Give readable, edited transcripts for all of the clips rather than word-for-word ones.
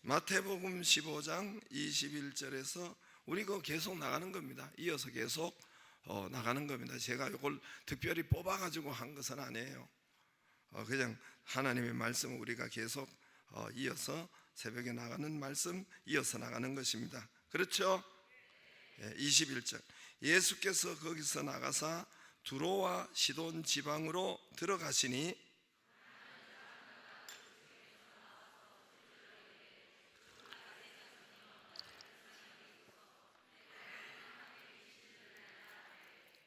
마태복음 15장 21절에서 우리 그 계속 나가는 겁니다. 이어서 계속 나가는 겁니다. 제가 이걸 특별히 뽑아가지고 한 것은 아니에요. 그냥 하나님의 말씀을 우리가 계속 이어서 새벽에 나가는 말씀 이어서 나가는 것입니다. 그렇죠? 21절 예수께서 거기서 나가사 두로와 시돈 지방으로 들어가시니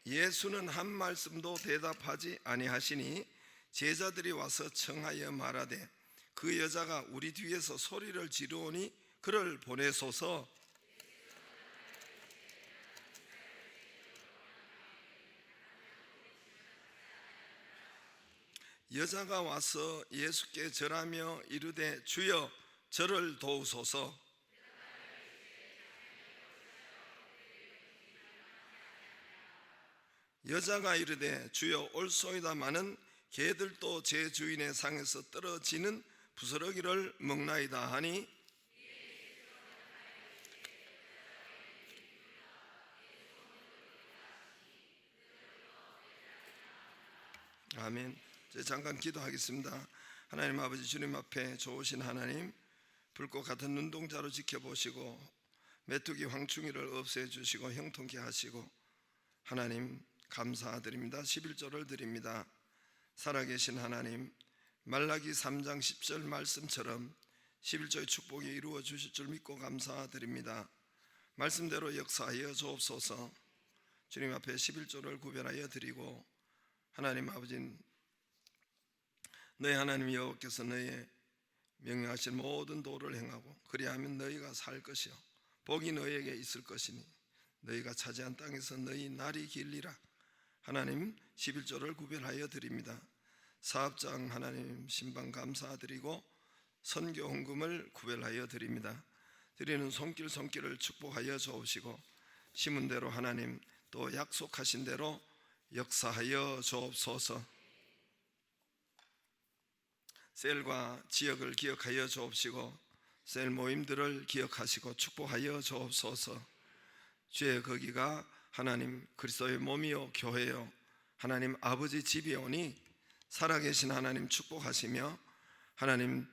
예수는 한 말씀도 대답하지 아니하시니 제자들이 와서 청하여 말하되 그 여자가 우리 뒤에서 소리를 지르오니 그를 보내소서. 여자가 와서 예수께 절하며 이르되 주여 저를 도우소서. 여자가 이르되 주여 올소이다마는 개들도 제 주인의 상에서 떨어지는 부스러기를 먹나이다 하니 아멘. 잠깐 기도하겠습니다. 하나님 아버지, 주님 앞에 좋으신 하나님, 불꽃 같은 눈동자로 지켜보시고 메뚜기 황충이를 없애주시고 형통케 하시고 하나님 감사드립니다. 11절을 드립니다. 살아계신 하나님, 말라기 3장 10절 말씀처럼 11절의 축복이 이루어 주실 줄 믿고 감사드립니다. 말씀대로 역사하여 주옵소서. 주님 앞에 11절을 구별하여 드리고 하나님 아버지, 너희 하나님 여호와께서 너희의 명령하신 모든 도를 행하고 그리하면 너희가 살 것이요 복이 너희에게 있을 것이니 너희가 차지한 땅에서 너희 날이 길리라. 하나님 11조를 구별하여 드립니다. 사업장 하나님 신방 감사드리고 선교 헌금을 구별하여 드립니다. 드리는 손길을 축복하여 주옵시고 심은 대로 하나님 또 약속하신 대로 역사하여 주옵소서. 셀과 지역을 기억하여 주옵시고 셀 모임들을 기억하시고 축복하여 주옵소서. 주의 거기가 하나님 그리스도의 몸이요 교회요 하나님 아버지 집이오니 살아계신 하나님 축복하시며 하나님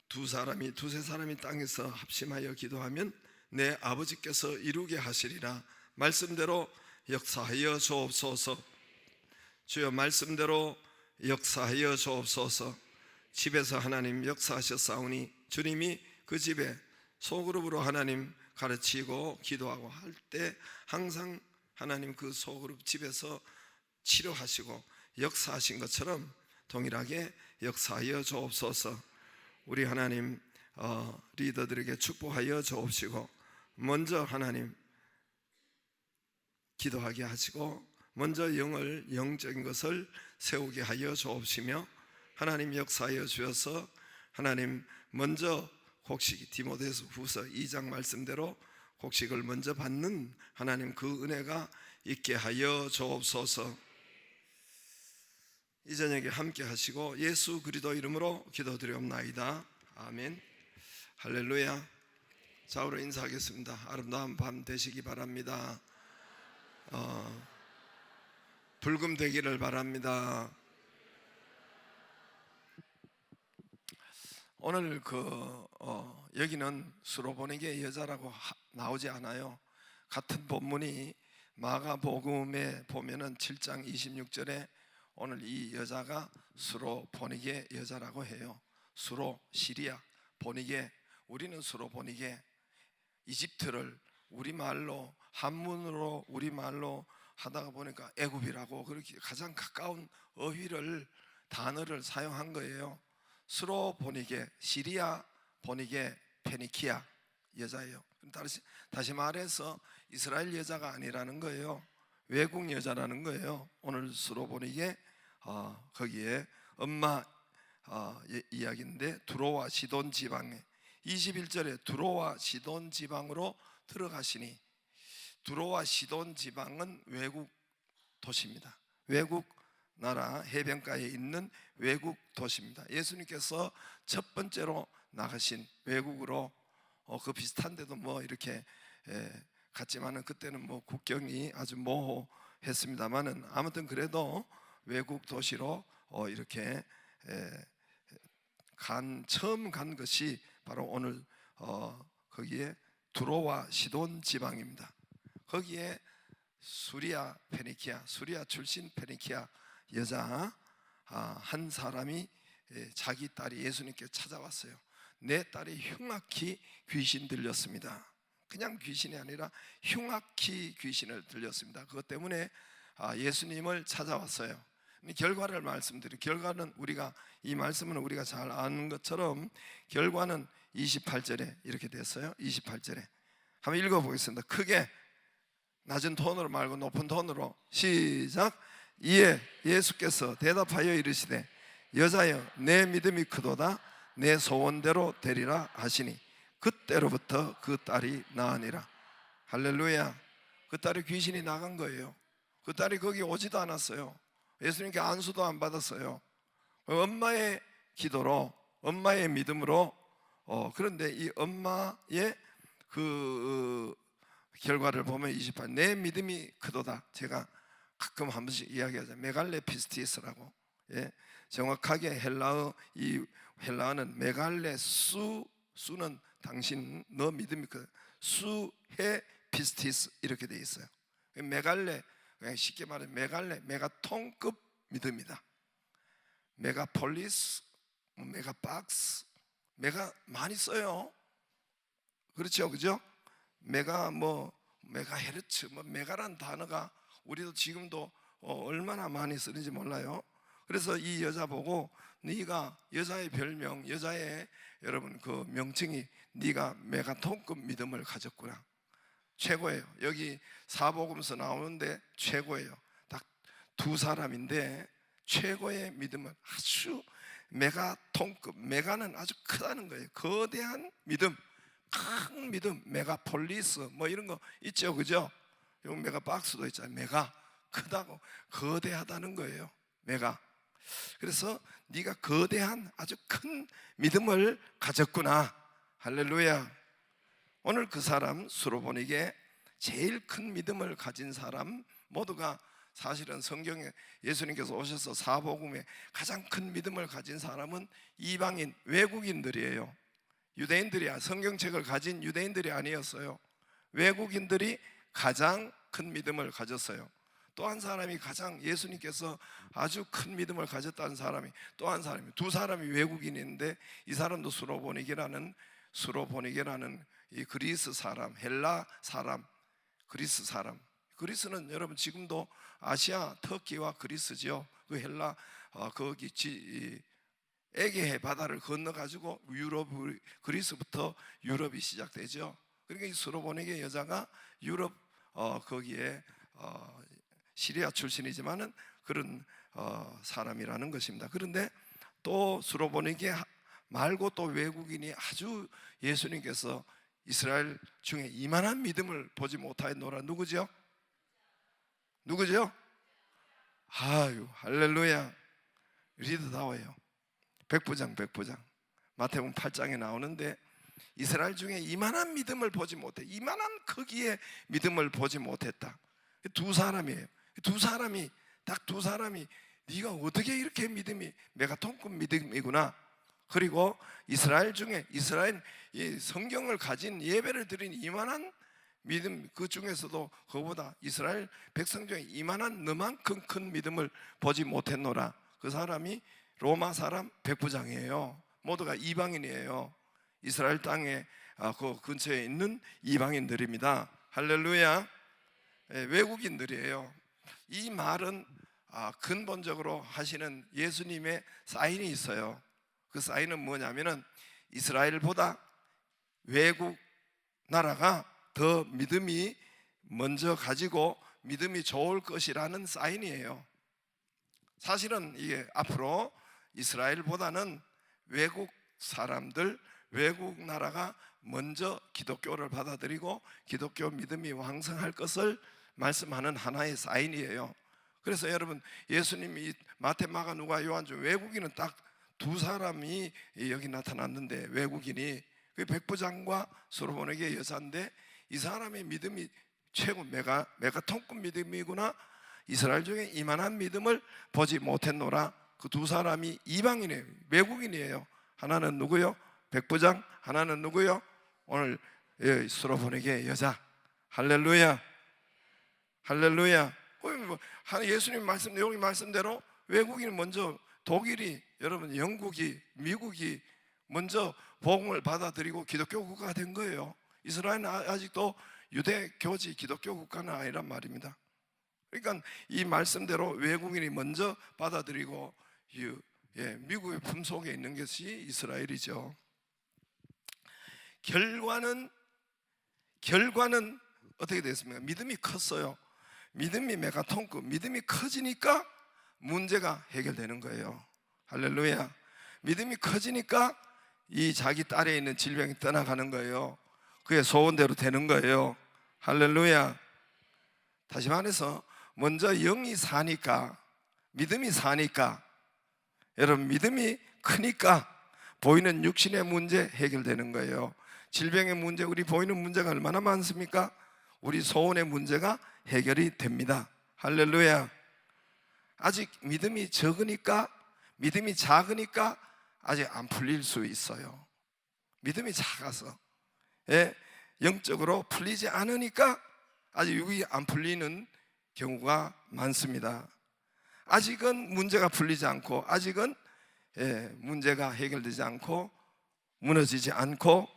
두세 사람이 땅에서 합심하여 기도하면 내 아버지께서 이루게 하시리라. 말씀대로 역사하여 주옵소서. 주여 말씀대로 역사하여 주옵소서. 집에서 하나님 역사하셨사오니 주님이 그 집에 소그룹으로 하나님 가르치고 기도하고 할 때 항상 하나님 그 소그룹 집에서 치료하시고 역사하신 것처럼 동일하게 역사하여 주옵소서. 우리 하나님 리더들에게 축복하여 주옵시고 먼저 하나님 기도하게 하시고 먼저 영적인 것을 세우게 하여 주옵시며 하나님 역사하여 주셔서 하나님 먼저 곡식 디모데서 후서 2장 말씀대로 곡식을 먼저 받는 하나님 그 은혜가 있게 하여 주옵소서. 이 저녁에 함께 하시고 예수 그리스도 이름으로 기도드리옵나이다. 아멘. 할렐루야. 좌우로 인사하겠습니다. 아름다운 밤 되시기 바랍니다. 불금 되기를 바랍니다. 오늘 여기는 수로보니게 여자라고 나오지 않아요. 같은 본문이 마가복음에 보면은 7장 26절에 오늘 이 여자가 수로보니게 여자라고 해요. 수로 시리아, 보니게, 우리는 수로보니게, 이집트를 우리말로 한문으로 우리말로 하다가 보니까 애굽이라고 그렇게 가장 가까운 단어를 사용한 거예요. 수로보니게, 시리아 보니게, 페니키아 여자예요. 다시 말해서 이스라엘 여자가 아니라는 거예요. 외국 여자라는 거예요. 오늘 수로보니게 거기에 엄마 이야기인데 두로와 시돈 지방에 21절에 두로와 시돈 지방으로 들어가시니, 두로와 시돈 지방은 외국 도시입니다. 외국 나라 해변가에 있는 외국 도시입니다. 예수님께서 첫 번째로 나가신 외국으로 그 비슷한데도 뭐 이렇게 갔지만은 그때는 뭐 국경이 아주 모호했습니다만은 아무튼 그래도 외국 도시로 이렇게 처음 간 것이 바로 오늘 거기에 두로와 시돈 지방입니다. 거기에 수리아 페니키아, 수리아 출신 페니키아 여자 한 사람이 자기 딸이 예수님께 찾아왔어요. 내 딸이 흉악히 귀신 들렸습니다. 그냥 귀신이 아니라 흉악히 귀신을 들렸습니다. 그것 때문에 예수님을 찾아왔어요. 결과를 말씀드리고, 결과는 이 말씀은 우리가 잘 아는 것처럼 결과는 28절에 이렇게 됐어요. 28절에 한번 읽어보겠습니다. 크게 낮은 톤으로 말고 높은 톤으로 시작. 이에 예수께서 대답하여 이르시되 여자여 내 믿음이 크도다 내 소원대로 되리라 하시니 그때로부터 그 딸이 나으니라. 할렐루야. 그 딸이 귀신이 나간 거예요. 그 딸이 거기 오지도 않았어요. 예수님께 안수도 안 받았어요. 엄마의 기도로, 엄마의 믿음으로. 그런데 이 엄마의 그 결과를 보면 28, 내 믿음이 크도다. 제가 가끔 한 번씩 이야기하자. 메갈레 피스티스라고. 정확하게 이 헬라어는 메갈레 수는 당신 너 믿음이 크다. 수헤 피스티스 이렇게 돼 있어요. 메갈레, 그냥 쉽게 말해 메갈레, 메가톤급 믿음이다. 메가폴리스, 메가박스, 메가 많이 써요. 그렇죠, 그죠? 메가헤르츠, 메가란 단어가 우리도 지금도 얼마나 많이 쓰는지 몰라요. 그래서 이 여자 보고 네가 여자의 별명, 여자의 여러분 그 명칭이 네가 메가톤급 믿음을 가졌구나. 최고예요. 여기 사복음서 나오는데 최고예요. 딱 두 사람인데 최고의 믿음은 아주 메가톤급, 메가는 아주 크다는 거예요. 거대한 믿음, 큰 믿음, 메가폴리스 뭐 이런 거 있죠, 그죠? 여기 메가박스도 있잖아요. 메가 크다고, 거대하다는 거예요. 메가. 그래서 네가 거대한 아주 큰 믿음을 가졌구나. 할렐루야. 오늘 그 사람 수로보니게 제일 큰 믿음을 가진 사람 모두가 사실은 성경에 예수님께서 오셔서 사복음에 가장 큰 믿음을 가진 사람은 이방인, 외국인들이에요. 유대인들이 성경책을 가진 유대인들이 아니었어요. 외국인들이 가장 큰 믿음을 가졌어요. 또 한 사람이 예수님께서 아주 큰 믿음을 가졌다는 사람이 또 한 사람이, 두 사람이 외국인인데 이 사람도 수로보니게라는 이 그리스 사람, 헬라 사람, 그리스 사람. 그리스는 여러분 지금도 아시아 터키와 그리스죠. 그 헬라 거기 에게해 바다를 건너 가지고 그리스부터 유럽이 시작되죠. 그러니까 이 수로보니게 여자가 유럽 거기에 시리아 출신이지만은 그런 사람이라는 것입니다. 그런데 또 수로보니게 말고 또 외국인이 아주 예수님께서 이스라엘 중에 이만한 믿음을 보지 못하였노라. 누구죠? 누구죠? 아유, 할렐루야. 리더다워요. 백부장. 마태복음 8장에 나오는데 이스라엘 중에 이만한 믿음을 보지 못해, 이만한 크기의 믿음을 보지 못했다. 두 사람이에요. 딱 두 사람이 네가 어떻게 이렇게 믿음이 메가톤급 믿음이구나. 그리고 이스라엘 중에 이 성경을 가진 예배를 드린 이만한 믿음, 그 중에서도 그보다 이스라엘 백성 중에 이만한 너만큼 큰 믿음을 보지 못했노라. 그 사람이 로마 사람 백부장이에요. 모두가 이방인이에요. 이스라엘 땅에 그 근처에 있는 이방인들입니다. 할렐루야. 외국인들이에요. 이 말은 근본적으로 하시는 예수님의 사인이 있어요. 그 사인은 뭐냐면은 이스라엘보다 외국 나라가 더 믿음이 먼저 가지고 믿음이 좋을 것이라는 사인이에요. 사실은 이게 앞으로 이스라엘보다는 외국 사람들, 외국 나라가 먼저 기독교를 받아들이고 기독교 믿음이 왕성할 것을 말씀하는 하나의 사인이에요. 그래서 여러분 예수님이 마태, 마가, 누가, 요한 중 외국인은 딱 두 사람이 여기 나타났는데, 외국인이 그 백부장과 솔로몬에게 여자인데, 이 사람의 믿음이 최고 메가톤급 믿음이구나. 이스라엘 중에 이만한 믿음을 보지 못했노라. 그 두 사람이 이방인이에요. 외국인이에요. 하나는 누구요? 백부장. 하나는 누구요? 오늘 솔로몬에게 여자. 할렐루야, 할렐루야. 예수님 말씀, 여기 말씀대로 외국인 먼저, 독일이, 여러분 영국이, 미국이 먼저 복음을 받아들이고 기독교 국가가 된 거예요. 이스라엘은 아직도 유대교지 기독교 국가는 아니란 말입니다. 그러니까 이 말씀대로 외국인이 먼저 받아들이고 미국의 품속에 있는 것이 이스라엘이죠. 결과는 어떻게 됐습니까? 믿음이 컸어요. 믿음이 메가톤급, 믿음이 커지니까 문제가 해결되는 거예요. 할렐루야. 믿음이 커지니까 이 자기 딸에 있는 질병이 떠나가는 거예요. 그의 소원대로 되는 거예요. 할렐루야. 다시 말해서 먼저 영이 사니까, 믿음이 사니까, 여러분 믿음이 크니까 보이는 육신의 문제 해결되는 거예요. 질병의 문제, 우리 보이는 문제가 얼마나 많습니까? 우리 소원의 문제가 해결이 됩니다. 할렐루야. 아직 믿음이 적으니까, 믿음이 작으니까 아직 안 풀릴 수 있어요. 믿음이 작아서, 영적으로 풀리지 않으니까 아직 육이 안 풀리는 경우가 많습니다. 아직은 문제가 풀리지 않고, 아직은 문제가 해결되지 않고 무너지지 않고,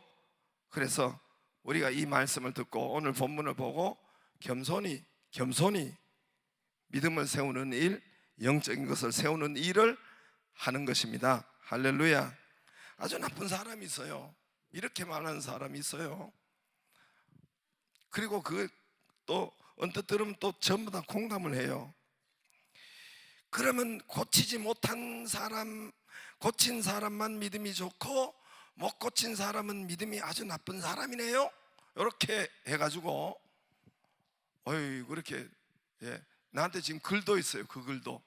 그래서 우리가 이 말씀을 듣고 오늘 본문을 보고 겸손히 믿음을 세우는 일, 영적인 것을 세우는 일을 하는 것입니다. 할렐루야. 아주 나쁜 사람이 있어요. 이렇게 말하는 사람이 있어요. 그리고 또 언뜻 들으면 또 전부 다 공감을 해요. 그러면 고치지 못한 사람, 고친 사람만 믿음이 좋고 못 고친 사람은 믿음이 아주 나쁜 사람이네요. 이렇게 해가지고 그렇게 나한테 지금 글도 있어요. 그 글도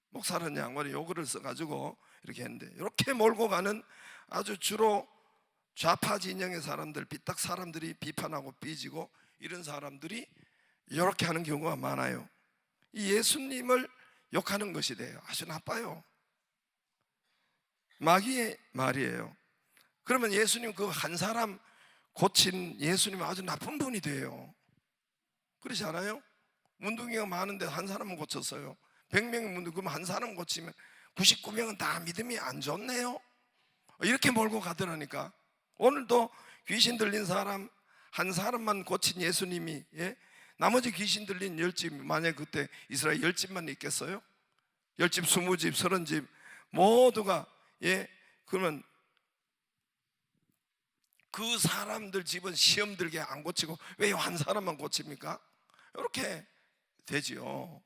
목사는 양반이 요글을 써가지고 이렇게 했는데, 이렇게 몰고 가는 아주 주로 좌파 진영의 사람들, 삐딱 사람들이 비판하고 삐지고 이런 사람들이 이렇게 하는 경우가 많아요. 이 예수님을 욕하는 것이 돼요. 아주 나빠요. 마귀의 말이에요. 그러면 예수님 그 한 사람 고친 예수님은 아주 나쁜 분이 돼요. 그렇지 않아요? 문둥이가 많은데 한 사람은 고쳤어요. 100명의 문둥이, 그럼 한 사람 고치면 99명은 다 믿음이 안 좋네요. 이렇게 몰고 가더라니까. 오늘도 귀신 들린 사람 한 사람만 고친 예수님이, 나머지 귀신 들린 10집, 만약에 그때 이스라엘 10집만 있겠어요? 10집, 20집, 30집 모두가, 그러면 그 사람들 집은 시험 들게 안 고치고 왜 한 사람만 고칩니까? 이렇게 되지요.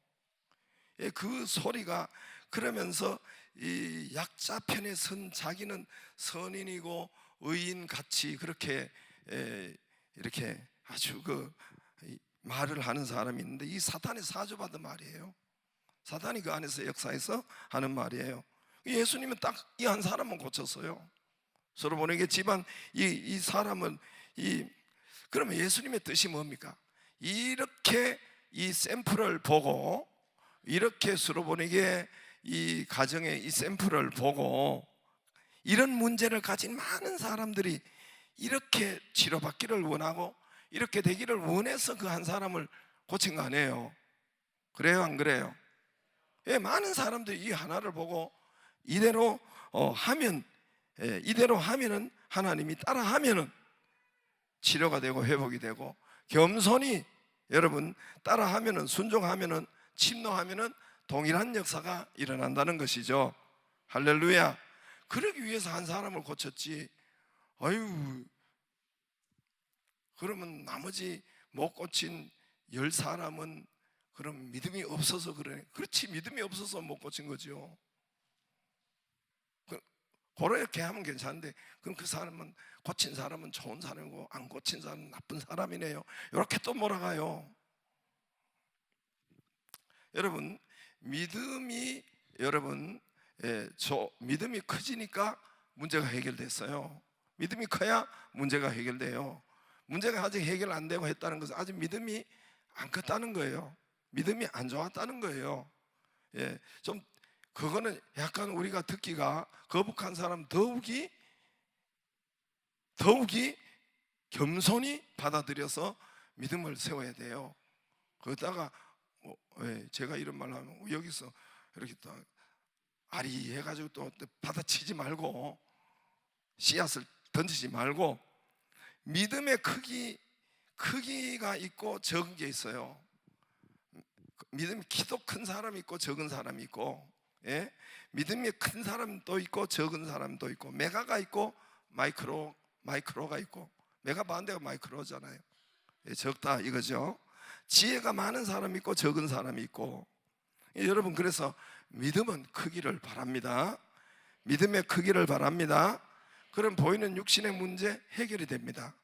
그 소리가, 그러면서 이 약자 편에 선 자기는 선인이고 의인같이 그렇게 이렇게 아주 말을 하는 사람이 있는데, 이 사탄의 사주받은 말이에요. 사탄이 그 안에서 역사에서 하는 말이에요. 예수님은 딱 이 한 사람만 고쳤어요. 솔로몬에게 집안 이 사람은 그러면 예수님의 뜻이 뭡니까? 이렇게 이 샘플을 보고, 이렇게 솔로몬에게 이 가정의 이 샘플을 보고 이런 문제를 가진 많은 사람들이 이렇게 치료받기를 원하고 이렇게 되기를 원해서 그 한 사람을 고친 거 아니에요? 그래요, 안 그래요? 많은 사람들이 이 하나를 보고 이대로 하면, 이대로 하면은, 하나님이 따라 하면은 치료가 되고 회복이 되고, 겸손히 여러분 따라 하면은, 순종하면은, 침노하면은 동일한 역사가 일어난다는 것이죠. 할렐루야. 그러기 위해서 한 사람을 고쳤지. 그러면 나머지 못 고친 10사람은 그럼 믿음이 없어서 그래. 그렇지, 믿음이 없어서 못 고친 거죠. 그렇게 하면 괜찮은데, 그럼 그 사람은, 고친 사람은 좋은 사람이고 안 고친 사람은 나쁜 사람이네요. 이렇게 또 몰아가요. 여러분, 믿음이, 여러분 믿음이 커지니까 문제가 해결됐어요. 믿음이 커야 문제가 해결돼요. 문제가 아직 해결 안 되고 했다는 것은 아직 믿음이 안 컸다는 거예요. 믿음이 안 좋았다는 거예요. 좀 그거는 약간 우리가 듣기가 거북한 사람 더욱이 겸손히 받아들여서 믿음을 세워야 돼요. 거기다가 제가 이런 말 하면 여기서 이렇게 또 아리 해가지고 또 받아치지 말고 씨앗을 던지지 말고 믿음의 크기가 있고 적은 게 있어요. 믿음이 키도 큰 사람이 있고 적은 사람이 있고, 믿음이 큰 사람도 있고 적은 사람도 있고, 메가가 있고 마이크로가 있고, 메가 반대가 마이크로잖아요. 적다 이거죠. 지혜가 많은 사람이 있고 적은 사람이 있고, 여러분 그래서 믿음은 크기를 바랍니다. 믿음의 크기를 바랍니다. 그럼 보이는 육신의 문제 해결이 됩니다.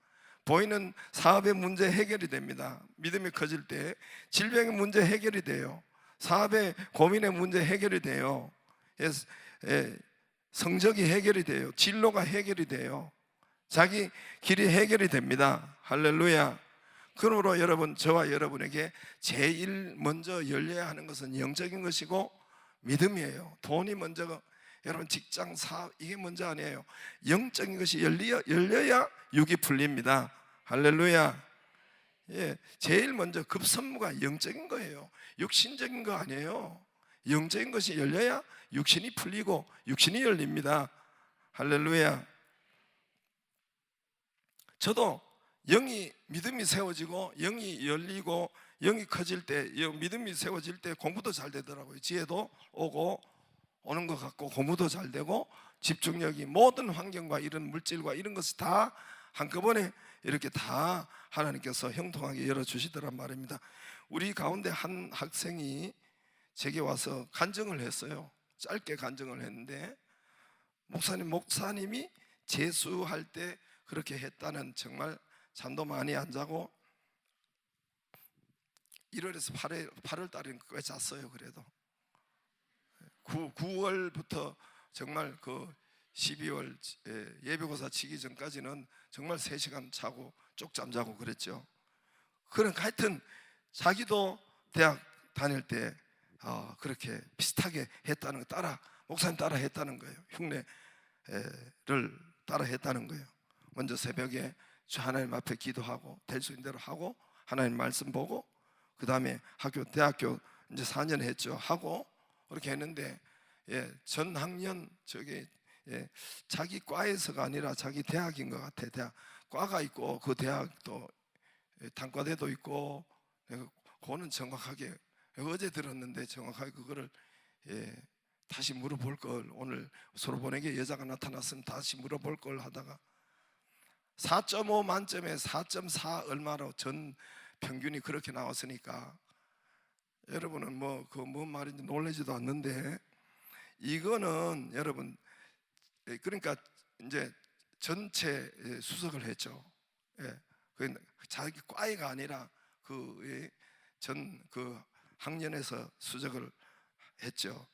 보이는 사업의 문제 해결이 됩니다. 믿음이 커질 때 질병의 문제 해결이 돼요. 사업의 고민의 문제 해결이 돼요. 성적이 해결이 돼요. 진로가 해결이 돼요. 자기 길이 해결이 됩니다. 할렐루야. 그러므로 여러분, 저와 여러분에게 제일 먼저 열려야 하는 것은 영적인 것이고 믿음이에요. 돈이 먼저, 여러분 직장, 사업 이게 먼저 아니에요. 영적인 것이 열려야 육이 풀립니다. 할렐루야. 제일 먼저 급선무가 영적인 거예요. 육신적인 거 아니에요. 영적인 것이 열려야 육신이 풀리고 육신이 열립니다. 할렐루야. 저도 영이 믿음이 세워지고 영이 열리고 영이 커질 때, 믿음이 세워질 때 공부도 잘 되더라고요. 지혜도 오는 것 같고 공부도 잘 되고 집중력이 모든 환경과 이런 물질과 이런 것이 다 한꺼번에 이렇게 다 하나님께서 형통하게 열어주시더란 말입니다. 우리 가운데 한 학생이 제게 와서 간증을 했어요. 짧게 간증을 했는데, 목사님이 재수할 때 그렇게 했다는, 정말 잠도 많이 안 자고 1월에서 8월 달에는 꽤 잤어요. 그래도 9월부터 정말 그 12월 예비고사 치기 전까지는 정말 3시간 자고 쪽잠 자고 그랬죠. 그러니까 하여튼 자기도 대학 다닐 때 그렇게 비슷하게 했다는 거, 목사님 따라 했다는 거예요. 흉내를 따라 했다는 거예요. 먼저 새벽에 하나님 앞에 기도하고 될 수 있는 대로 하고 하나님 말씀 보고, 그 다음에 대학교 이제 4년 했죠. 하고 그렇게 했는데, 전 학년 자기 과에서가 아니라 자기 대학인 것 같아. 대학 과가 있고 그 대학도 단과대도 있고, 그거는 정확하게 어제 들었는데 정확하게 그거를 다시 물어볼 걸, 오늘 소로본에게 여자가 나타났으면 다시 물어볼 걸 하다가 4.5 만점에 4.4 얼마로 전 평균이 그렇게 나왔으니까 여러분은 뭔 말인지 놀라지도 않는데, 이거는 여러분 그러니까 이제 전체 수석을 했죠. 자기 과외가 아니라 그 학년에서 수석을 했죠.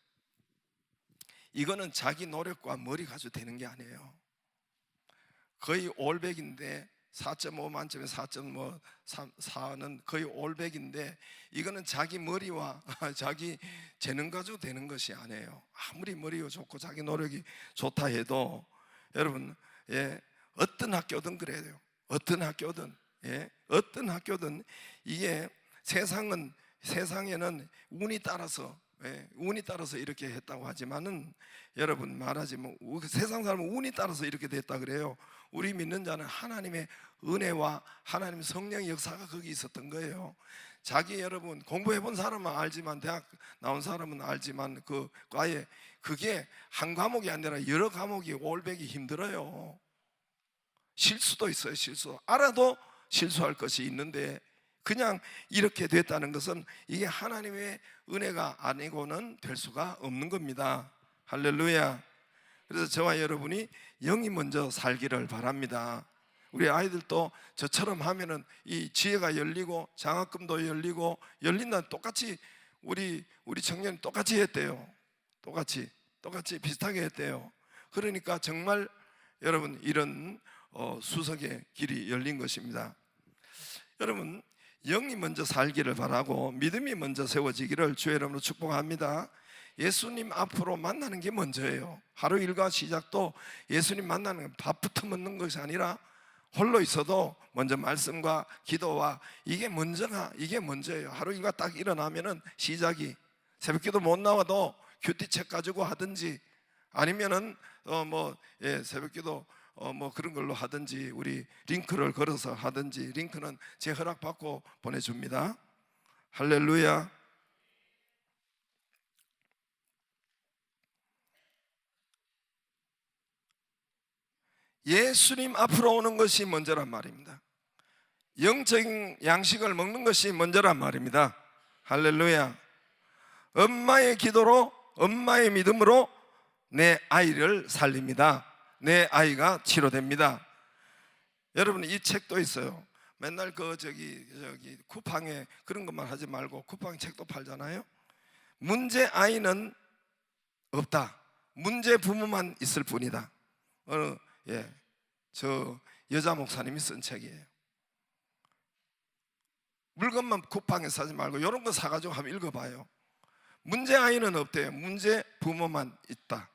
이거는 자기 노력과 머리 가지고 되는 게 아니에요. 거의 올백인데 4.5 만점에 4.4는 거의 올백인데, 이거는 자기 머리와 자기 재능 가지고 되는 것이 아니에요. 아무리 머리가 좋고 자기 노력이 좋다 해도 여러분, 어떤 학교든 그래요. 어떤 학교든 이게 세상에는 운이 따라서 이렇게 했다고 하지만은, 여러분 말하지만 세상 사람은 운이 따라서 이렇게 됐다 그래요. 우리 믿는 자는 하나님의 은혜와 하나님 성령의 역사가 거기 있었던 거예요. 여러분 공부해 본 사람은 알지만, 대학 나온 사람은 알지만, 그 과에 그게 한 과목이 아니라 여러 과목이 올백이 힘들어요. 실수도 있어요. 알아도 실수할 것이 있는데, 그냥 이렇게 됐다는 것은 이게 하나님의 은혜가 아니고는 될 수가 없는 겁니다. 할렐루야. 그래서 저와 여러분이 영이 먼저 살기를 바랍니다. 우리 아이들도 저처럼 하면은 이 지혜가 열리고 장학금도 열린다. 똑같이 우리 청년이 똑같이 했대요. 똑같이 똑같이 비슷하게 했대요. 그러니까 정말 여러분 이런 수석의 길이 열린 것입니다. 여러분, 영이 먼저 살기를 바라고 믿음이 먼저 세워지기를 주의 이름으로 축복합니다. 예수님 앞으로 만나는 게 먼저예요. 하루 일과 시작도 예수님 만나는 건 밥부터 먹는 것이 아니라 홀로 있어도 먼저 말씀과 기도와 이게 먼저예요. 하루 일과 딱 일어나면은 시작이, 새벽기도 못 나와도 큐티책 가지고 하든지 아니면은 새벽기도 뭐 그런 걸로 하든지 우리 링크를 걸어서 하든지, 링크는 제 허락 받고 보내줍니다. 할렐루야. 예수님 앞으로 오는 것이 먼저란 말입니다. 영적인 양식을 먹는 것이 먼저란 말입니다. 할렐루야. 엄마의 기도로, 엄마의 믿음으로 내 아이를 살립니다. 내 아이가 치료됩니다. 여러분, 이 책도 있어요. 맨날 쿠팡에 그런 것만 하지 말고, 쿠팡 책도 팔잖아요. 문제 아이는 없다. 문제 부모만 있을 뿐이다. 저 여자 목사님이 쓴 책이에요. 물건만 쿠팡에 사지 말고 이런 거 사가지고 한번 읽어봐요. 문제 아이는 없대요. 문제 부모만 있다.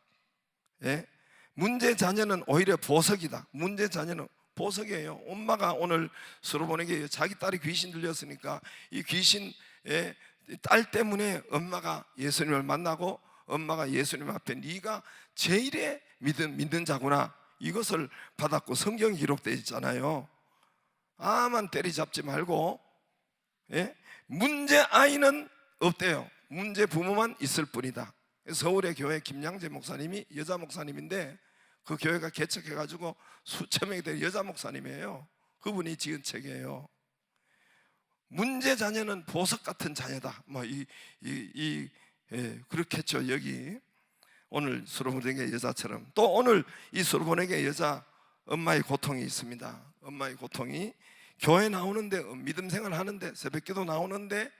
문제 자녀는 오히려 보석이다. 문제 자녀는 보석이에요. 엄마가 오늘 서로 보내게 자기 딸이 귀신 들렸으니까 이 귀신의 딸 때문에 엄마가 예수님을 만나고, 엄마가 예수님 앞에 네가 제일의 믿는 자구나, 이것을 받았고 성경이 기록되어 있잖아요. 아만 때리잡지 말고, 문제 아이는 없대요. 문제 부모만 있을 뿐이다. 서울의 교회 김양재 목사님이 여자 목사님인데, 그 교회가 개척해가지고 수천 명이 된 여자 목사님이에요. 그분이 지은 책이에요. 문제 자녀는 보석 같은 자녀다. 그렇겠죠. 여기 오늘 수로보내게 여자처럼, 또 오늘 이 수로보내게 여자 엄마의 고통이 있습니다. 엄마의 고통이, 교회 나오는데, 믿음 생활 하는데, 새벽기도 나오는데,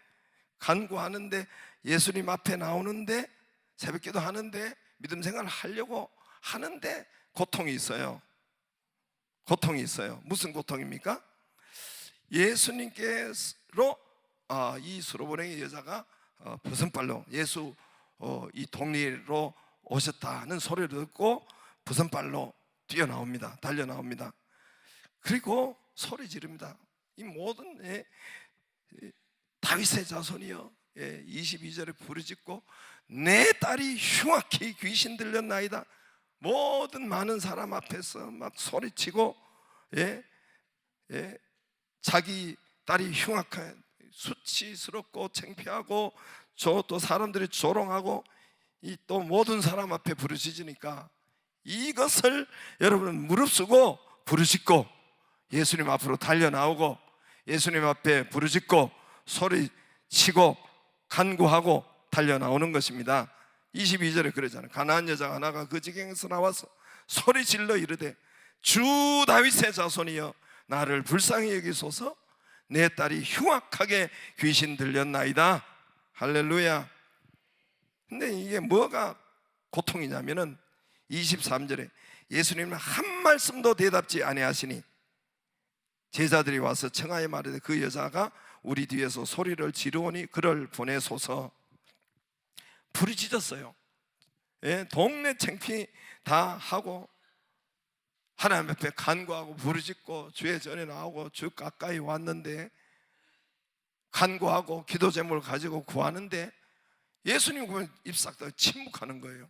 간구하는데, 예수님 앞에 나오는데, 새벽기도 하는데, 믿음 생활 하려고 하는데 고통이 있어요. 고통이 있어요. 무슨 고통입니까? 예수님께로 이 수로보내기 여자가 버선발로 예수 이 동리로 오셨다는 소리를 듣고 버선발로 뛰어나옵니다. 달려나옵니다. 그리고 소리 지릅니다. 이 모든 다윗의 자손이여, 22절에 부르짖고 내 딸이 흉악히 귀신 들렸나이다. 모든 많은 사람 앞에서 막 소리치고, 자기 딸이 흉악해 수치스럽고 창피하고, 또 사람들이 조롱하고, 이 또 모든 사람 앞에 부르짖으니까 이것을 여러분은 무릅쓰고 부르짖고 예수님 앞으로 달려나오고, 예수님 앞에 부르짖고 소리치고 간구하고 달려나오는 것입니다. 22절에 그러잖아요. 가나안 여자 하나가 그 지경에서 나와서 소리질러 이르되 주 다윗의 자손이여 나를 불쌍히 여기소서, 내 딸이 흉악하게 귀신 들렸나이다. 할렐루야. 근데 이게 뭐가 고통이냐면은 23절에 예수님은 한 말씀도 대답지 아니하시니 제자들이 와서 청하에 말하되 그 여자가 우리 뒤에서 소리를 지르오니 그를 보내소서. 부르짖었어요. 동네 창피 다 하고 하나님 앞에 간구하고 부르짖고 주의 전에 나오고 주 가까이 왔는데, 간구하고 기도 제목을 가지고 구하는데 예수님 보면 입 싹 다 침묵하는 거예요.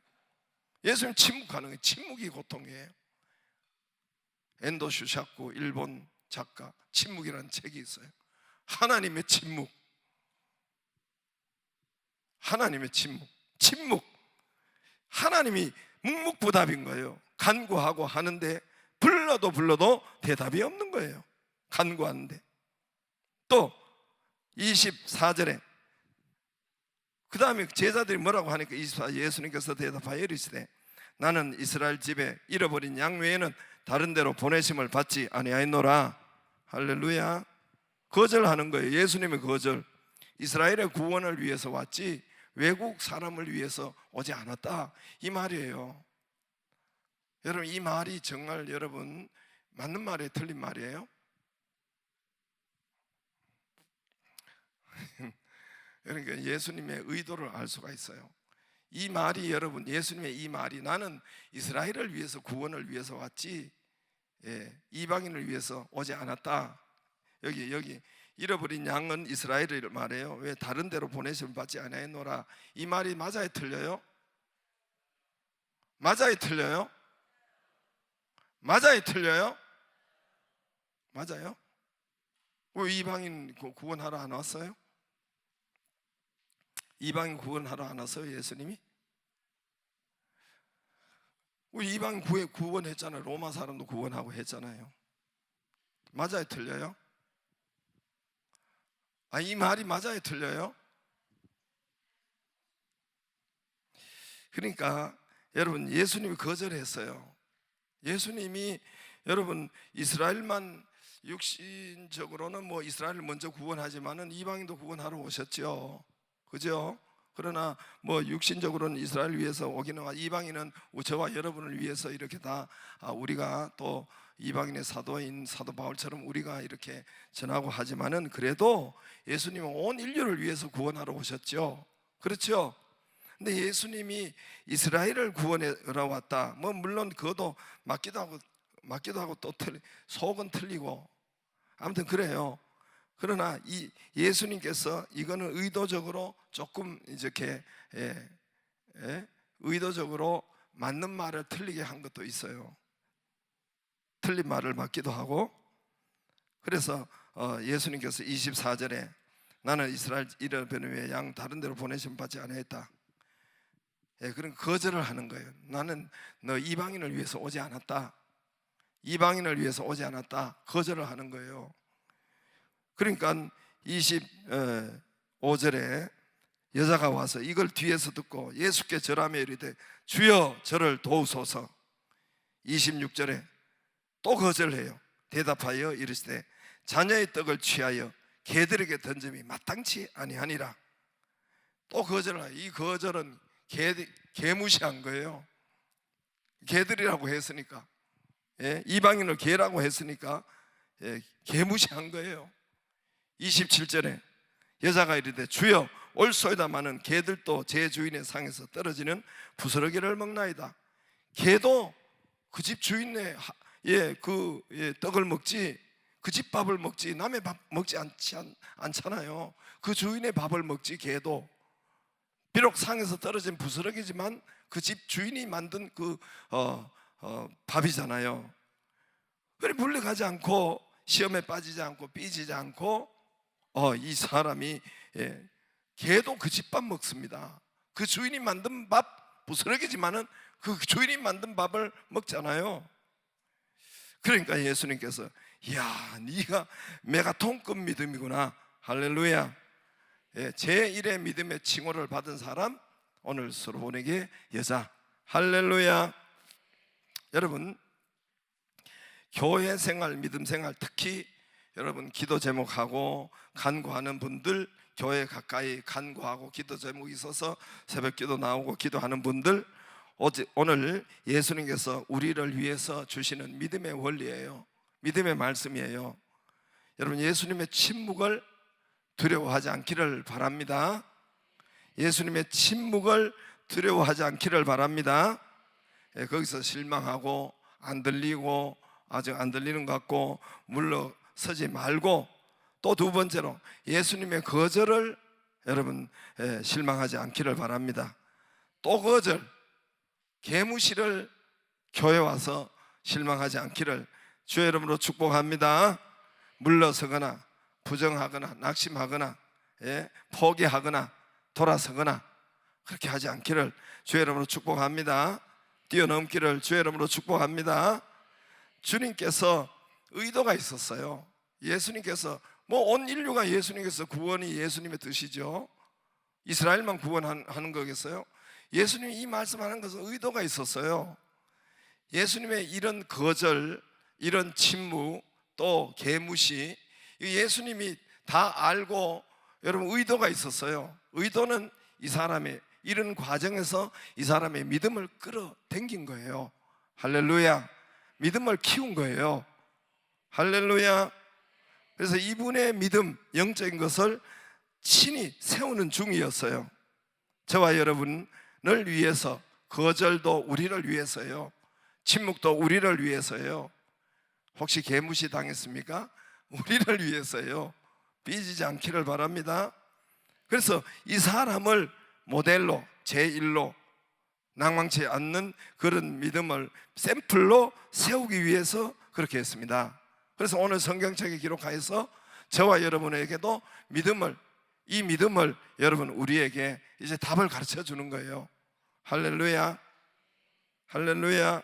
예수님 침묵하는 거예요. 침묵이 고통이에요. 엔도 슈샤쿠 일본 작가 침묵이라는 책이 있어요. 하나님의 침묵. 하나님의 침묵. 하나님이 묵묵부답인 거예요. 간구하고 하는데 불러도 대답이 없는 거예요. 간구하는데. 또 24절에 그 다음에 제자들이 뭐라고 하니까 24절 예수님께서 대답하여 이르시되 나는 이스라엘 집에 잃어버린 양 외에는 다른 데로 보내심을 받지 아니하였노라. 할렐루야. 거절하는 거예요. 예수님의 거절. 이스라엘의 구원을 위해서 왔지 외국 사람을 위해서 오지 않았다, 이 말이에요. 여러분, 이 말이 정말 여러분 맞는 말이에요, 틀린 말이에요? 그러니까 예수님의 의도를 알 수가 있어요. 이 말이, 여러분, 예수님의 이 말이 나는 이스라엘을 위해서, 구원을 위해서 왔지 이방인을 위해서 오지 않았다. 여기 잃어버린 양은 이스라엘을 말해요. 왜 다른 데로 보내심을 받지 아니하노라, 이 말이 맞아요, 틀려요? 맞아요, 틀려요? 맞아요, 틀려요? 맞아요? 왜 이방인 구원하러 안 왔어요? 이방인 구원하러 안 왔어요, 예수님이? 우리 이방인 구원했잖아요. 로마 사람도 구원하고 했잖아요. 맞아요, 틀려요? 이 말이 맞아요, 틀려요? 그러니까 여러분, 예수님이 거절했어요. 예수님이 여러분 이스라엘만 육신적으로는 뭐 이스라엘을 먼저 구원하지만은 이방인도 구원하러 오셨죠. 그죠? 그러나 뭐 육신적으로는 이스라엘을 위해서 오기는 와, 이방인은 저와 여러분을 위해서 이렇게 다 우리가 또 이방인의 사도인 사도 바울처럼 우리가 이렇게 전하고 하지만은 그래도 예수님은 온 인류를 위해서 구원하러 오셨죠. 그렇죠? 근데 예수님이 이스라엘을 구원하러 왔다, 뭐 물론 그것도 맞기도 하고 또 속은 틀리고 아무튼 그래요. 그러나 이 예수님께서 이거는 의도적으로 조금 이렇게 의도적으로 맞는 말을 틀리게 한 것도 있어요. 틀린 말을 맞기도 하고. 그래서 예수님께서 24절에 나는 이스라엘 잃어버린 양 다른 데로 보내심 받지 아니했다, 그런 거절을 하는 거예요. 나는 너 이방인을 위해서 오지 않았다, 이방인을 위해서 오지 않았다, 거절을 하는 거예요. 그러니까 25절에 여자가 와서 이걸 뒤에서 듣고 예수께 절하며 이르되 주여 저를 도우소서. 26절에 또 거절해요. 대답하여 이르시되 자녀의 떡을 취하여 개들에게 던짐이 마땅치 아니하니라. 또 거절을 해요. 이 거절은 개무시한 거예요. 개들이라고 했으니까, 이방인을 개라고 했으니까 개무시한 거예요. 27절에 여자가 이르되 주여 올소이다마는 개들도 제 주인의 상에서 떨어지는 부스러기를 먹나이다. 개도 그 집 주인의 떡을 먹지, 그 집 밥을 먹지 남의 밥 먹지 않잖아요. 그 주인의 밥을 먹지. 개도 비록 상에서 떨어진 부스러기지만 그 집 주인이 만든 그 밥이잖아요. 그래 물러가지 않고 시험에 빠지지 않고 삐지지 않고 이 사람이 개도 그 집 밥 먹습니다. 그 주인이 만든 밥, 부스러기지만은 그 주인이 만든 밥을 먹잖아요. 그러니까 예수님께서 이야, 네가 메가톤급 믿음이구나. 할렐루야. 제1의 믿음의 칭호를 받은 사람, 오늘 소로본에게 여자. 할렐루야. 여러분, 교회 생활, 믿음 생활, 특히 여러분 기도 제목하고 간구하는 분들, 교회 가까이 간구하고 기도 제목이 있어서 새벽 기도 나오고 기도하는 분들, 오늘 예수님께서 우리를 위해서 주시는 믿음의 원리예요. 믿음의 말씀이에요. 여러분, 예수님의 침묵을 두려워하지 않기를 바랍니다. 예수님의 침묵을 두려워하지 않기를 바랍니다. 거기서 실망하고 안 들리고 아직 안 들리는 것 같고 물러서지 말고, 또 두 번째로 예수님의 거절을 여러분 실망하지 않기를 바랍니다. 또 거절, 개무시를 교회 와서 실망하지 않기를 주의 이름으로 축복합니다. 물러서거나 부정하거나 낙심하거나 포기하거나 돌아서거나 그렇게 하지 않기를 주의 이름으로 축복합니다. 뛰어넘기를 주의 이름으로 축복합니다. 주님께서 의도가 있었어요. 예수님께서 온 인류가 예수님께서 구원이 예수님의 뜻이죠. 이스라엘만 구원하는 거겠어요? 예수님이 이 말씀하는 것은 의도가 있었어요. 예수님의 이런 거절, 이런 침묵, 또 개무시, 예수님이 다 알고 여러분 의도가 있었어요. 의도는 이 사람의 이런 과정에서 이 사람의 믿음을 끌어당긴 거예요. 할렐루야. 믿음을 키운 거예요. 할렐루야. 그래서 이분의 믿음, 영적인 것을 친히 세우는 중이었어요. 저와 여러분을 위해서, 거절도 우리를 위해서요, 침묵도 우리를 위해서요. 혹시 개무시 당했습니까? 우리를 위해서요. 삐지지 않기를 바랍니다. 그래서 이 사람을 모델로, 제1로 낭망치 않는 그런 믿음을 샘플로 세우기 위해서 그렇게 했습니다. 그래서 오늘 성경책에 기록하여서 저와 여러분에게도 이 믿음을 여러분 우리에게 이제 답을 가르쳐 주는 거예요. 할렐루야. 할렐루야.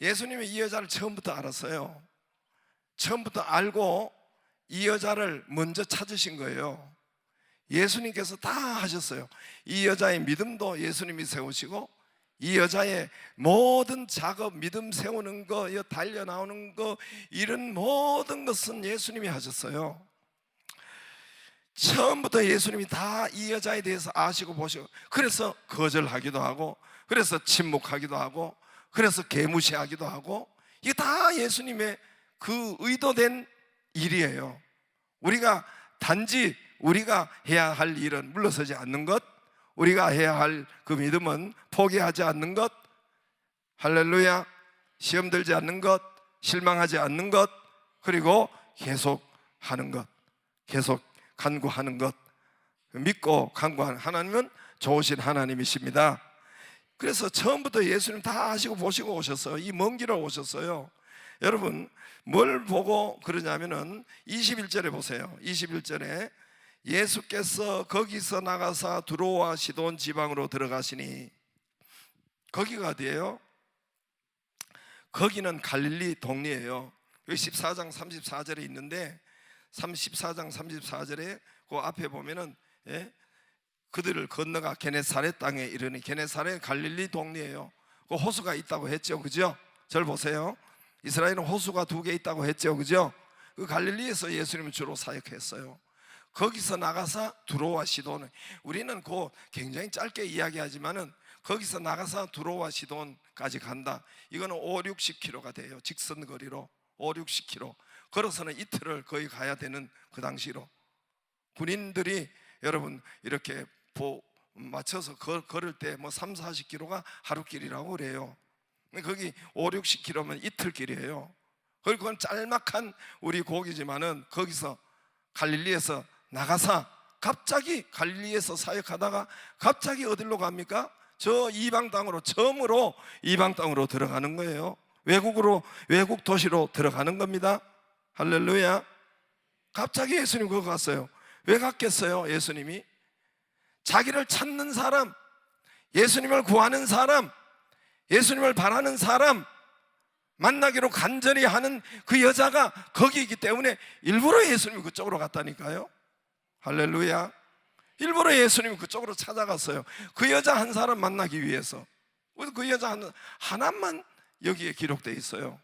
예수님이 이 여자를 처음부터 알았어요. 처음부터 알고 이 여자를 먼저 찾으신 거예요. 예수님께서 다 하셨어요. 이 여자의 믿음도 예수님이 세우시고, 이 여자의 모든 작업, 믿음 세우는 거, 달려 나오는 거, 이런 모든 것은 예수님이 하셨어요. 처음부터 예수님이 다 이 여자에 대해서 아시고 보시고, 그래서 거절하기도 하고, 그래서 침묵하기도 하고, 그래서 개무시하기도 하고, 이게 다 예수님의 그 의도된 일이에요. 우리가 단지 우리가 해야 할 일은 물러서지 않는 것, 우리가 해야 할 그 믿음은 포기하지 않는 것, 할렐루야, 시험 들지 않는 것, 실망하지 않는 것, 그리고 계속 하는 것, 계속 간구하는 것. 믿고 간구하는 하나님은 좋으신 하나님이십니다. 그래서 처음부터 예수님 다 아시고 보시고 오셨어요. 이 먼 길을 오셨어요. 여러분, 뭘 보고 그러냐면은 21절에 보세요. 21절에 예수께서 거기서 나가사 두로와 시돈 지방으로 들어가시니, 거기가 어디예요? 거기는 갈릴리 동리예요. 여기 14장 34절에 있는데, 14장 34절에 그 앞에 보면은, 그들을 건너가 게네사렛 땅에 이르니, 게네사렛 갈릴리 동리예요. 그 호수가 있다고 했죠, 그죠? 절 보세요. 이스라엘은 호수가 2개 있다고 했죠, 그죠? 그 갈릴리에서 예수님은 주로 사역했어요. 거기서 나가서 두로와 시돈, 우리는 그 굉장히 짧게 이야기하지만은 거기서 나가서 두로와 시돈까지 간다. 이거는 5, 60km가 돼요. 직선 거리로 5, 60km. 걸어서는 이틀을 거의 가야 되는 그 당시로. 군인들이 여러분 이렇게 맞춰서 걸을 때 뭐 3, 40km가 하루길이라고 그래요. 거기 5, 60km면 이틀 길이에요. 그리고 그건 짤막한 우리 고기지만은 거기서 갈릴리에서 나가서 갑자기 갈릴리에서 사역하다가 갑자기 어디로 갑니까? 저 이방 땅으로, 처음으로 이방 땅으로 들어가는 거예요. 외국 도시로 들어가는 겁니다. 할렐루야. 갑자기 예수님 거기 갔어요. 왜 갔겠어요? 예수님이 자기를 찾는 사람, 예수님을 구하는 사람, 예수님을 바라는 사람 만나기로 간절히 하는 그 여자가 거기 있기 때문에 일부러 예수님이 그쪽으로 갔다니까요. 할렐루야. 일부러 예수님이 그쪽으로 찾아갔어요. 그 여자 한 사람 만나기 위해서. 그 여자 하나만 여기에 기록되어 있어요.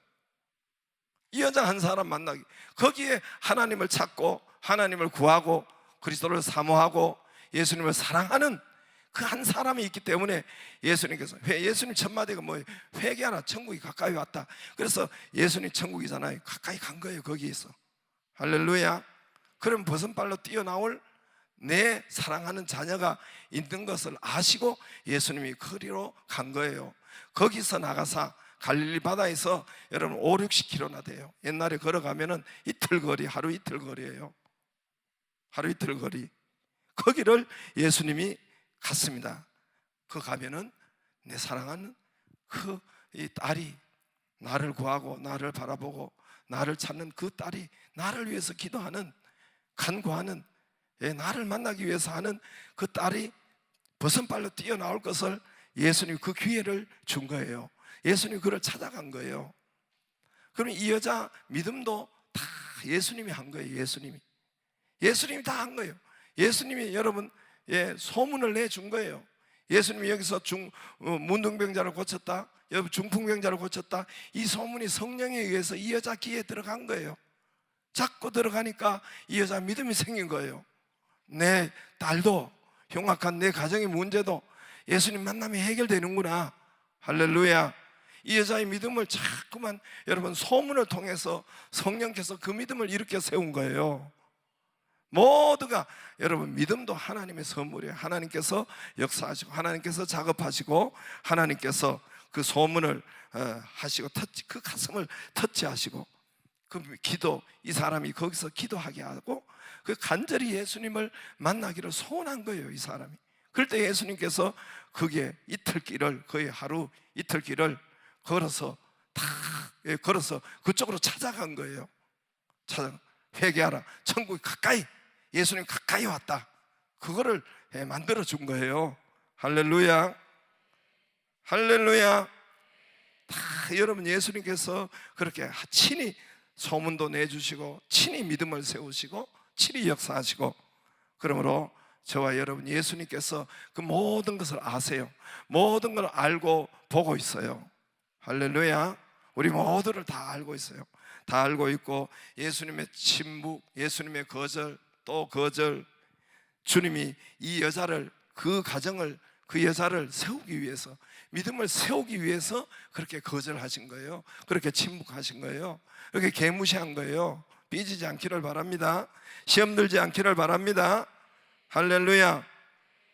이 여자 한 사람 만나기, 거기에 하나님을 찾고 하나님을 구하고 그리스도를 사모하고 예수님을 사랑하는 그 한 사람이 있기 때문에 예수님께서, 예수님 첫 마디가 뭐예요? 회개하라, 천국이 가까이 왔다. 그래서 예수님 천국이잖아요. 가까이 간 거예요. 거기에서. 할렐루야. 그럼 버선발로 뛰어나올 내 사랑하는 자녀가 있는 것을 아시고 예수님이 거리로 간 거예요. 거기서 나가서 갈릴리 바다에서 여러분 5, 60km나 돼요. 옛날에 걸어가면은 이틀 거리, 하루 이틀 거리예요. 하루 이틀 거리. 거기를 예수님이 갔습니다. 그 가면은 내 사랑하는 이 딸이, 나를 구하고 나를 바라보고 나를 찾는 그 딸이, 나를 위해서 기도하는, 간구하는, 나를 만나기 위해서 하는 그 딸이 버선발로 뛰어나올 것을 예수님이 그 기회를 준 거예요. 예수님이 그를 찾아간 거예요. 그러면 이 여자 믿음도 다 예수님이 한 거예요. 예수님이 다 한 거예요. 예수님이 여러분 소문을 내준 거예요. 예수님이 여기서 문둥병자를 고쳤다, 중풍병자를 고쳤다, 이 소문이 성령에 의해서 이 여자 귀에 들어간 거예요. 자꾸 들어가니까 이 여자 믿음이 생긴 거예요. 내 딸도 흉악한 내 가정의 문제도 예수님 만나면 해결되는구나. 할렐루야. 이 여자의 믿음을 자꾸만 여러분 소문을 통해서 성령께서 그 믿음을 일으켜 세운 거예요. 모두가 여러분 믿음도 하나님의 선물이에요. 하나님께서 역사하시고 하나님께서 작업하시고 하나님께서 그 소문을 하시고 그 가슴을 터치하시고 그 기도, 이 사람이 거기서 기도하게 하고 그 간절히 예수님을 만나기를 소원한 거예요, 이 사람이. 그럴 때 예수님께서 그게 이틀길을, 거의 하루 이틀길을 걸어서 걸어서 그쪽으로 찾아간 거예요. 회개하라, 천국이 가까이, 예수님 가까이 왔다. 그거를 만들어 준 거예요. 할렐루야. 할렐루야. 다 여러분 예수님께서 그렇게 친히 소문도 내주시고 친히 믿음을 세우시고 친히 역사하시고, 그러므로 저와 여러분 예수님께서 그 모든 것을 아세요. 모든 걸 알고 보고 있어요. 할렐루야. 우리 모두를 다 알고 있어요. 다 알고 있고 예수님의 침묵, 예수님의 거절, 또 거절, 주님이 이 여자를, 그 가정을, 그 여자를 세우기 위해서, 믿음을 세우기 위해서 그렇게 거절하신 거예요. 그렇게 침묵하신 거예요. 그렇게 개무시한 거예요. 삐지지 않기를 바랍니다. 시험 들지 않기를 바랍니다. 할렐루야.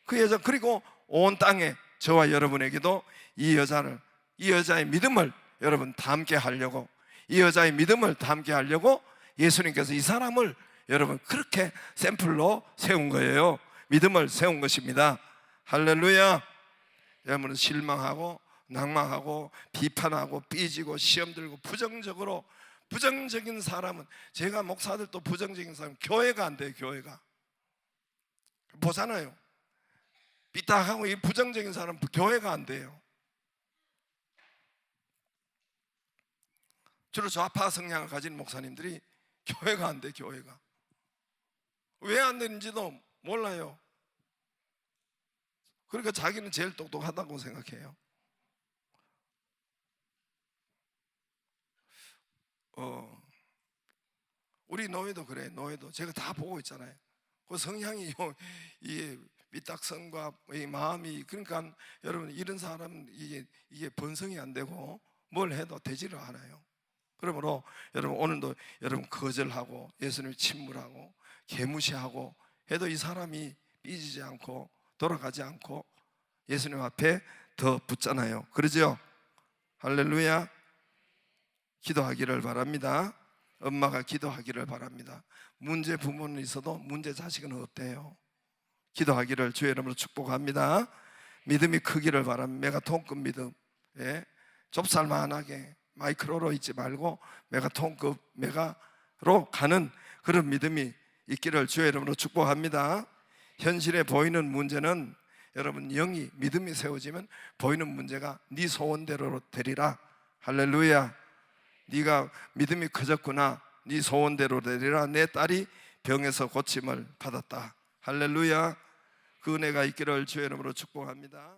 그 여자, 그리고 온 땅에 저와 여러분에게도 이 여자를, 이 여자의 믿음을 여러분 담게 하려고, 이 여자의 믿음을 담게 하려고 예수님께서 이 사람을 여러분 그렇게 샘플로 세운 거예요. 믿음을 세운 것입니다. 할렐루야. 여러분은 실망하고 낭망하고 비판하고 삐지고 시험 들고 부정적인 사람은, 제가 목사들도 부정적인 사람, 교회가 안 돼요. 교회가 보잖아요. 삐딱하고 이 부정적인 사람 교회가 안 돼요. 주로 좌파 성향을 가진 목사님들이 교회가 안 돼. 교회가 왜 안 되는지도 몰라요. 그러니까 자기는 제일 똑똑하다고 생각해요. 우리 노예도 그래. 노예도 제가 다 보고 있잖아요. 그 성향이 이게 삐딱성과 이 마음이, 그러니까 여러분 이런 사람은 이게 번성이 안 되고 뭘 해도 되지를 않아요. 그러므로 여러분 오늘도 여러분 거절하고 예수님을 침묵하고 개무시하고 해도 이 사람이 삐지지 않고 돌아가지 않고 예수님 앞에 더 붙잖아요. 그러죠? 할렐루야. 기도하기를 바랍니다. 엄마가 기도하기를 바랍니다. 문제 부모는 있어도 문제 자식은 없대요. 기도하기를 주의 이름으로 축복합니다. 믿음이 크기를 바랍니다. 메가톤급 믿음, 좁쌀만하게 마이크로로 있지 말고 메가톤급, 메가로 가는 그런 믿음이 있기를 주의 이름으로 축복합니다. 현실에 보이는 문제는 여러분 영이, 믿음이 세워지면 보이는 문제가 네 소원대로 되리라. 할렐루야. 네가 믿음이 커졌구나, 네 소원대로 되리라. 내 딸이 병에서 고침을 받았다. 할렐루야. 그 은혜가 있기를 주의 이름으로 축복합니다.